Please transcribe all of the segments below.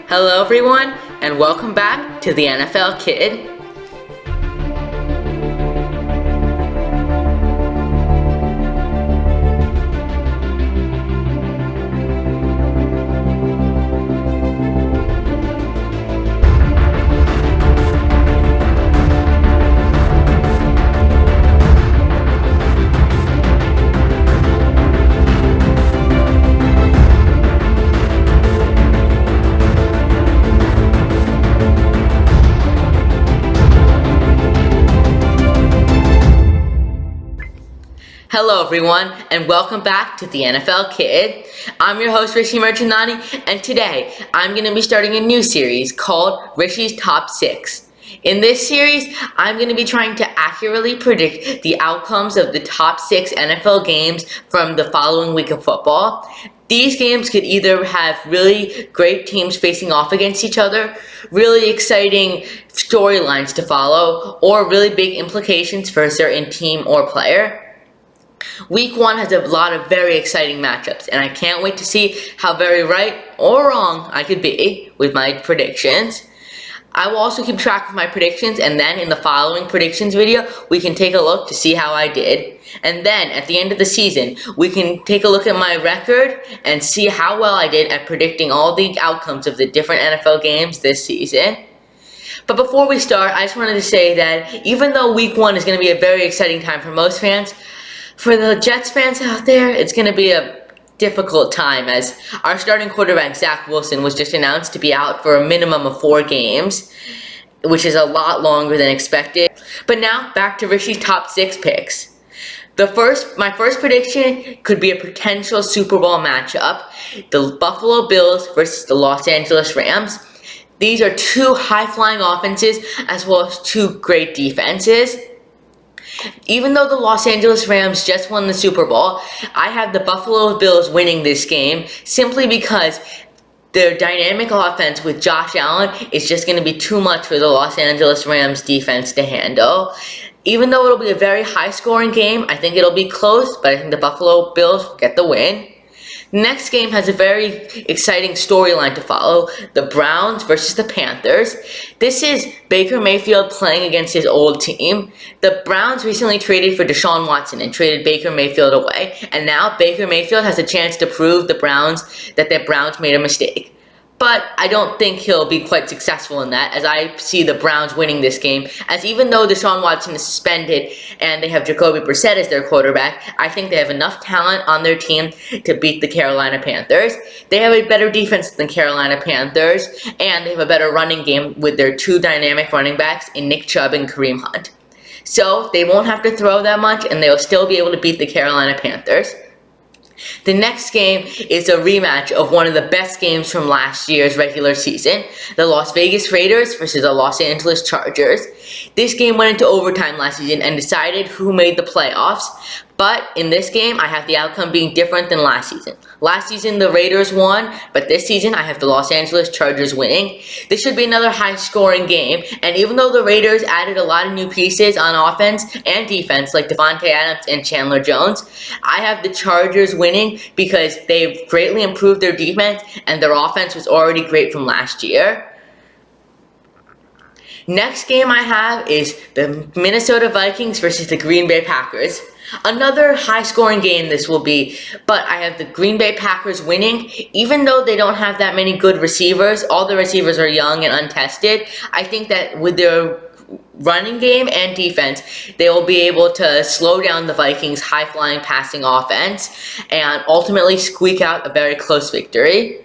Hello everyone, and welcome back to the NFL Kid. Hello everyone, and welcome back to the NFL Kid. I'm your host Rishi, and today I'm going to be starting a new series called Rishi's Top 6. In this series, I'm going to be trying to accurately predict the outcomes of the top 6 NFL games from the following week of football. These games could either have really great teams facing off against each other, really exciting storylines to follow, or really big implications for a certain team or player. Week 1 has a lot of very exciting matchups, and I can't wait to see how very right or wrong I could be with my predictions. I will also keep track of my predictions, and then in the following predictions video, we can take a look to see how I did. And then at the end of the season, we can take a look at my record and see how well I did at predicting all the outcomes of the different NFL games this season. But before we start, I just wanted to say that even though Week 1 is going to be a very exciting time for most fans, for the Jets fans out there, it's going to be a difficult time as our starting quarterback, Zach Wilson, was just announced to be out for a minimum of 4 games, which is a lot longer than expected. But now, back to Rishi's top 6 picks. My first prediction could be a potential Super Bowl matchup, the Buffalo Bills versus the Los Angeles Rams. These are 2 high-flying offenses as well as 2 great defenses. Even though the Los Angeles Rams just won the Super Bowl, I have the Buffalo Bills winning this game simply because their dynamic offense with Josh Allen is just going to be too much for the Los Angeles Rams defense to handle. Even though it'll be a very high-scoring game, I think it'll be close, but I think the Buffalo Bills get the win. Next game has a very exciting storyline to follow, the Browns versus the Panthers. This is Baker Mayfield playing against his old team. The Browns recently traded for Deshaun Watson and traded Baker Mayfield away, and now Baker Mayfield has a chance to prove the Browns that the Browns made a mistake. But I don't think he'll be quite successful in that, as I see the Browns winning this game, as even though Deshaun Watson is suspended and they have Jacoby Brissett as their quarterback, I think they have enough talent on their team to beat the Carolina Panthers. They have a better defense than Carolina Panthers, and they have a better running game with their 2 dynamic running backs in Nick Chubb and Kareem Hunt. So they won't have to throw that much, and they'll still be able to beat the Carolina Panthers. The next game is a rematch of one of the best games from last year's regular season, the Las Vegas Raiders versus the Los Angeles Chargers. This game went into overtime last season and decided who made the playoffs, but in this game, I have the outcome being different than last season. Last season, the Raiders won, but this season, I have the Los Angeles Chargers winning. This should be another high-scoring game, and even though the Raiders added a lot of new pieces on offense and defense, like Devontae Adams and Chandler Jones, I have the Chargers winning because they've greatly improved their defense, and their offense was already great from last year. Next game I have is the Minnesota Vikings versus the Green Bay Packers. Another high-scoring game this will be, but I have the Green Bay Packers winning. Even though they don't have that many good receivers, all the receivers are young and untested, I think that with their running game and defense, they will be able to slow down the Vikings' high-flying passing offense and ultimately squeak out a very close victory.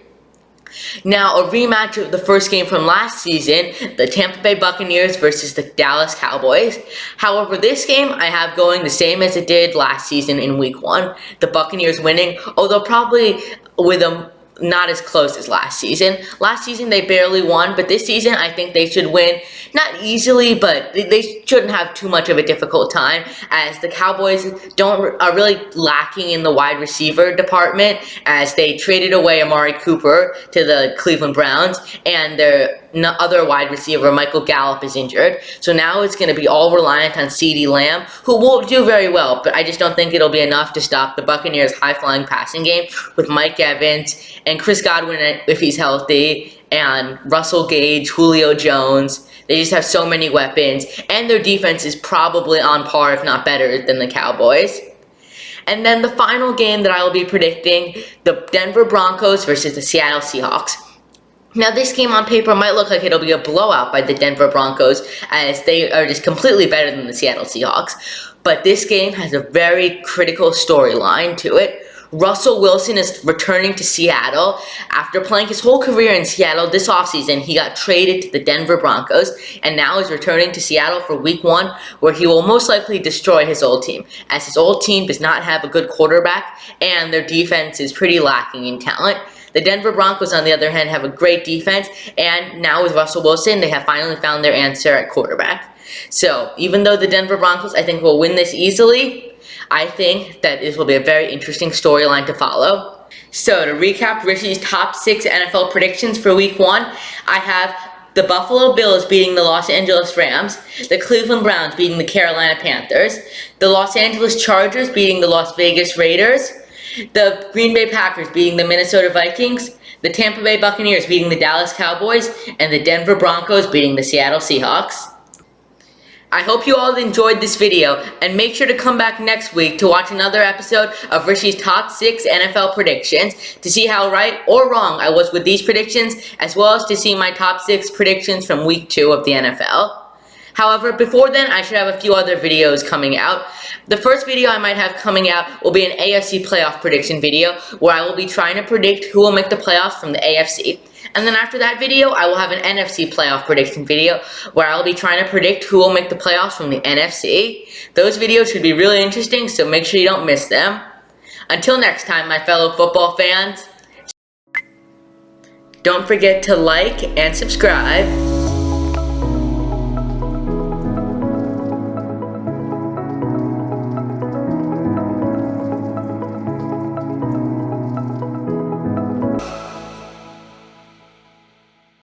Now, a rematch of the first game from last season, the Tampa Bay Buccaneers versus the Dallas Cowboys. However, this game I have going the same as it did last season in Week 1. The Buccaneers winning, although probably with a not as close as last season. Last season they barely won, but this season I think they should win. Not easily, but they shouldn't have too much of a difficult time, as the Cowboys are really lacking in the wide receiver department, as they traded away Amari Cooper to the Cleveland Browns, and their other wide receiver, Michael Gallup, is injured. So now it's going to be all reliant on CeeDee Lamb, who will do very well, but I just don't think it'll be enough to stop the Buccaneers' high-flying passing game with Mike Evans and Chris Godwin if he's healthy, and Russell Gage, Julio Jones. They just have so many weapons, and their defense is probably on par, if not better, than the Cowboys. And then the final game that I will be predicting, the Denver Broncos versus the Seattle Seahawks. Now, this game on paper might look like it'll be a blowout by the Denver Broncos, as they are just completely better than the Seattle Seahawks. But this game has a very critical storyline to it. Russell Wilson is returning to Seattle. After playing his whole career in Seattle this offseason, he got traded to the Denver Broncos, and now is returning to Seattle for Week 1, where he will most likely destroy his old team, as his old team does not have a good quarterback, and their defense is pretty lacking in talent. The Denver Broncos, on the other hand, have a great defense, and now with Russell Wilson, they have finally found their answer at quarterback. So, even though the Denver Broncos, I think, will win this easily, I think that this will be a very interesting storyline to follow. So, to recap Rishi's top 6 NFL predictions for Week 1, I have the Buffalo Bills beating the Los Angeles Rams, the Cleveland Browns beating the Carolina Panthers, the Los Angeles Chargers beating the Las Vegas Raiders, the Green Bay Packers beating the Minnesota Vikings, the Tampa Bay Buccaneers beating the Dallas Cowboys, and the Denver Broncos beating the Seattle Seahawks. I hope you all enjoyed this video, and make sure to come back next week to watch another episode of Rishi's top 6 NFL predictions to see how right or wrong I was with these predictions, as well as to see my top 6 predictions from Week 2 of the NFL. However, before then, I should have a few other videos coming out. The first video I might have coming out will be an AFC playoff prediction video, where I will be trying to predict who will make the playoffs from the AFC. And then after that video, I will have an NFC playoff prediction video, where I will be trying to predict who will make the playoffs from the NFC. Those videos should be really interesting, so make sure you don't miss them. Until next time, my fellow football fans, don't forget to like and subscribe.